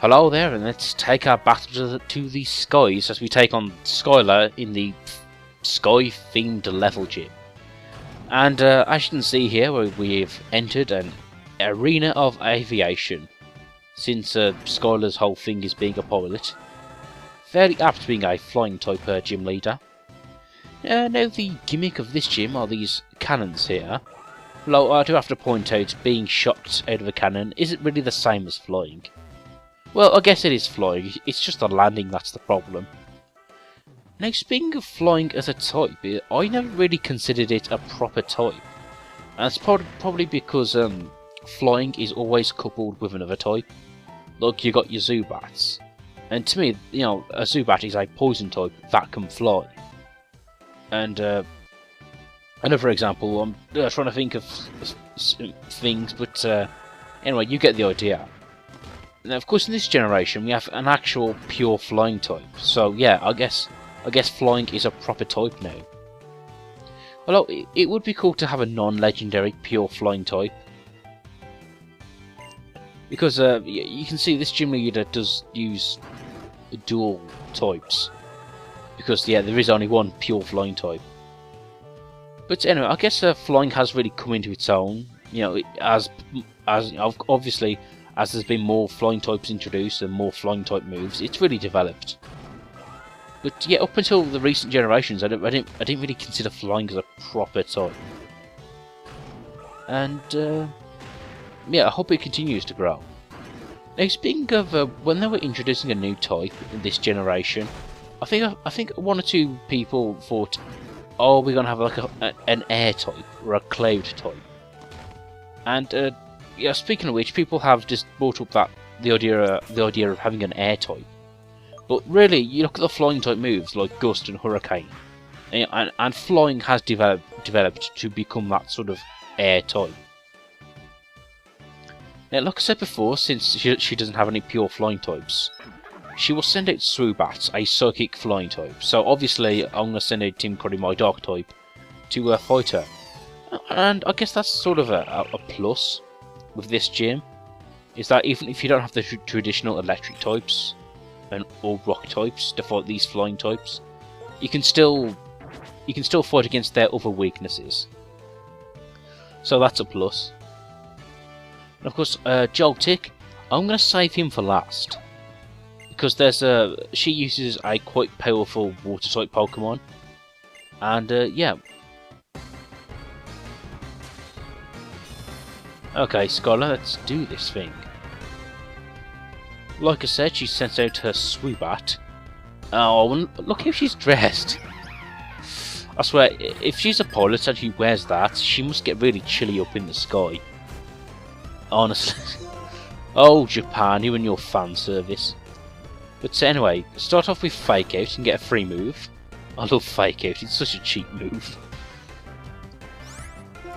Hello there, and let's take our battle to the skies as we take on Skyla in the sky-themed level gym. And as you can see here, we've entered an arena of aviation, since Skyla's whole thing is being a pilot. Fairly apt being a flying type gym leader. Now the gimmick of this gym are these cannons here. Although I do have to point out, being shot out of a cannon isn't really the same as flying. Well, I guess it is flying, it's just the landing that's the problem. Now, speaking of flying as a type, I never really considered it a proper type. And it's probably because flying is always coupled with another type. Like, you got your Zubats. And to me, you know, a Zubat is a poison type that can fly. And another example, I'm trying to think of things, but anyway, you get the idea. Now, of course, in this generation, we have an actual pure flying type. So yeah, I guess flying is a proper type now. Although it would be cool to have a non-legendary pure flying type, because you can see this gym leader does use dual types. Because yeah, there is only one pure flying type. But anyway, I guess flying has really come into its own. You know, as obviously as there's been more flying types introduced and more flying type moves, it's really developed. But yeah, up until the recent generations, I didn't really consider flying as a proper type. And yeah, I hope it continues to grow. Now, speaking of when they were introducing a new type in this generation, I think one or two people thought, oh, we're gonna have like an air type or a cloud type. And yeah, speaking of which, people have just brought up that the idea of having an air type. But really, you look at the flying type moves like Gust and Hurricane, and flying has developed to become that sort of air type. Now, like I said before, since she doesn't have any pure flying types, she will send out Swoobat, a psychic flying type. So obviously, I'm going to send out Tim Curry, my dark type, to fight her. And I guess that's sort of a plus with this gym, is that even if you don't have the traditional electric types or rock types to fight these flying types, you can still fight against their other weaknesses. So that's a plus. And of course, Joltik, I'm going to save him for last, because she uses a quite powerful water type Pokemon, and yeah. Okay, Skyla, let's do this thing. Like I said, she sent out her Swoobat. Oh, look how she's dressed. I swear, if she's a pilot and she wears that, she must get really chilly up in the sky. Honestly. Oh, Japan, you and your fan service. But anyway, start off with Fake Out and get a free move. I love Fake Out, it's such a cheap move.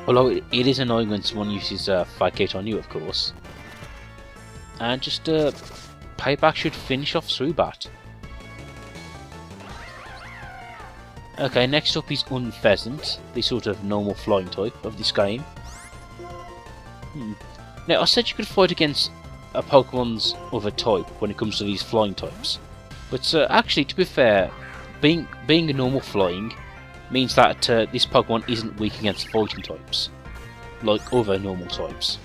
Although it is annoying when someone uses Fake Out on you, of course. And just Payback should finish off Swoobat. Okay, next up is Unpheasant, the sort of normal flying type of this game. Now, I said you could fight against a Pokemon's other type when it comes to these flying types. But actually, to be fair, being a normal flying means that this Pokemon isn't weak against fighting types, like other normal types.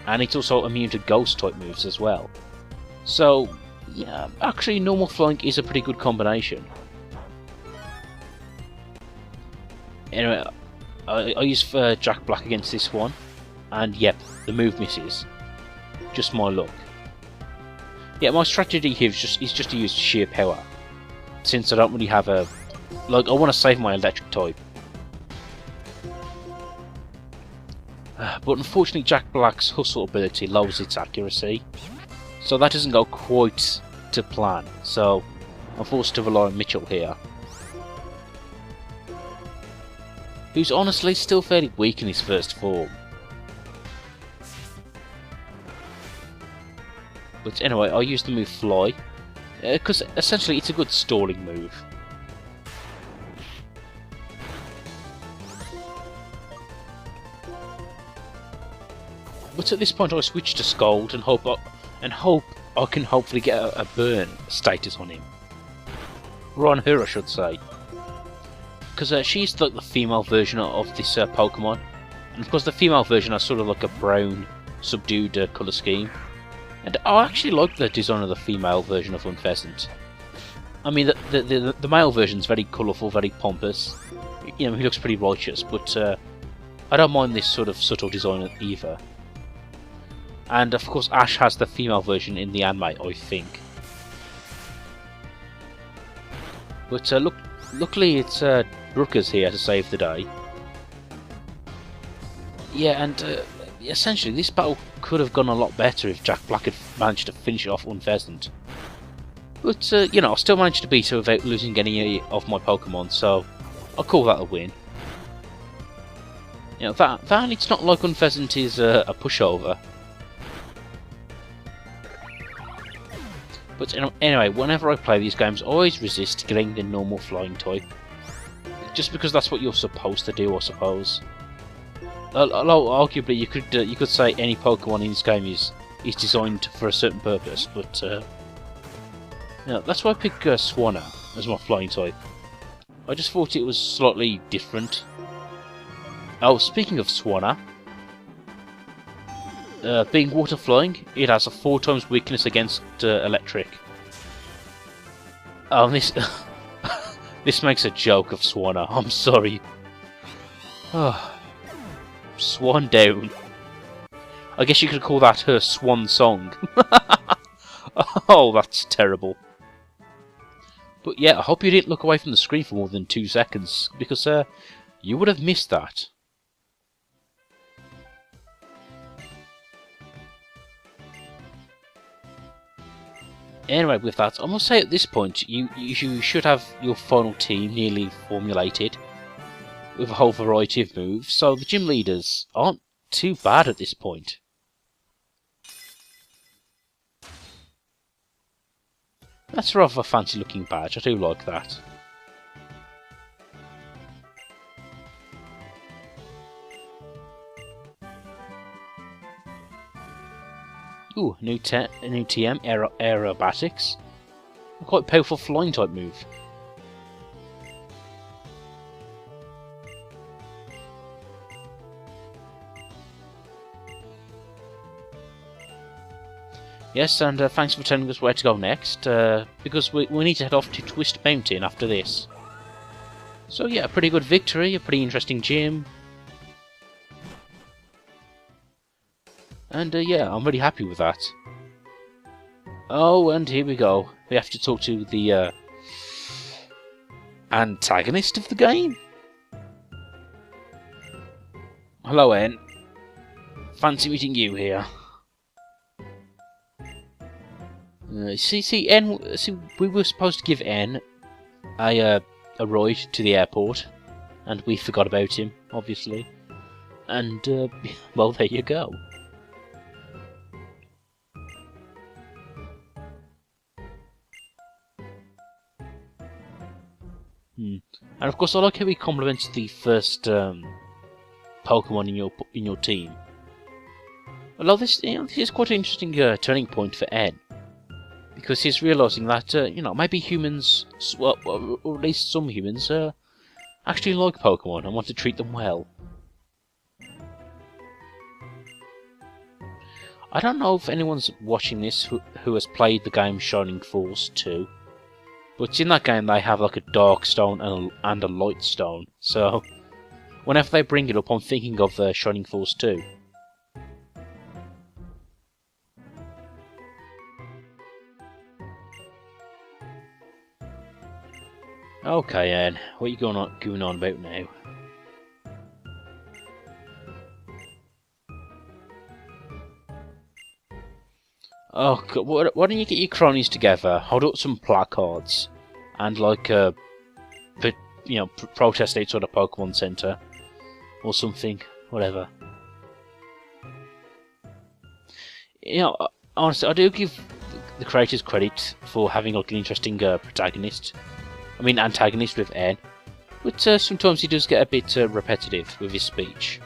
And it's also immune to ghost type moves as well. So, yeah, actually normal flying is a pretty good combination. Anyway, I use Jack Black against this one, and yep, the move misses. Just my luck. Yeah, my strategy here is just to use sheer power, since I don't really have a... Like, I want to save my electric type. But unfortunately, Jack Black's hustle ability lowers its accuracy, so that doesn't go quite to plan, so I'm forced to rely on Mitchell here, who's honestly still fairly weak in his first form. But anyway, I use the move Fly, because essentially it's a good stalling move. But at this point I switch to Scold and hope and hope I can hopefully get a burn status on him. Or on her, I should say. Because she's like the female version of this Pokemon. And of course the female version has sort of like a brown, subdued colour scheme. And I actually like the design of the female version of Unpheasant. I mean, the male version's very colourful, very pompous. You know, he looks pretty righteous, but I don't mind this sort of subtle design either. And of course Ash has the female version in the anime, I think. But luckily it's Brooker's here to save the day. Yeah, and essentially this battle could have gone a lot better if Jack Black had managed to finish off Unpheasant. But, you know, I still managed to beat her without losing any of my Pokemon, so I'll call that a win. You know, that it's not like Unpheasant is a pushover. But anyway, whenever I play these games, I always resist getting the normal flying type. Just because that's what you're supposed to do, I suppose. Although, arguably, you could say any Pokemon in this game is designed for a certain purpose, but yeah, that's why I pick Swanna as my flying type. I just thought it was slightly different. Oh, speaking of Swanna, being water flying, it has a 4 times weakness against electric. Oh, this this makes a joke of Swanna. I'm sorry. Oh. Swan down. I guess you could call that her swan song. Oh, that's terrible. But yeah, I hope you didn't look away from the screen for more than 2 seconds, because you would have missed that. Anyway, with that, I must say at this point, you should have your final team nearly formulated, with a whole variety of moves, so the gym leaders aren't too bad at this point. That's a rather fancy looking badge, I do like that. Ooh, new TM, Aerobatics. A quite powerful flying type move. Yes, and thanks for telling us where to go next, because we need to head off to Twist Mountain after this. So yeah, a pretty good victory, a pretty interesting gym. And yeah, I'm really happy with that. Oh, and here we go. We have to talk to the antagonist of the game. Hello, N. Fancy meeting you here. See, we were supposed to give N a ride to the airport, and we forgot about him, obviously. And well, there you go. And of course, I like how he compliments the first Pokemon in your team. Although this is quite an interesting turning point for N. Because he's realising that, maybe humans, well, or at least some humans, actually like Pokemon and want to treat them well. I don't know if anyone's watching this who has played the game Shining Force 2, but in that game they have like a Dark Stone and a Light Stone, so whenever they bring it up I'm thinking of Shining Force 2. Okay, Ed, what are you going on about now? Oh, God, why don't you get your cronies together, hold up some placards, and like, protest outside a Pokemon Center, or something, whatever. Honestly, I do give the creators credit for having like an interesting antagonist with N, but sometimes he does get a bit repetitive with his speech.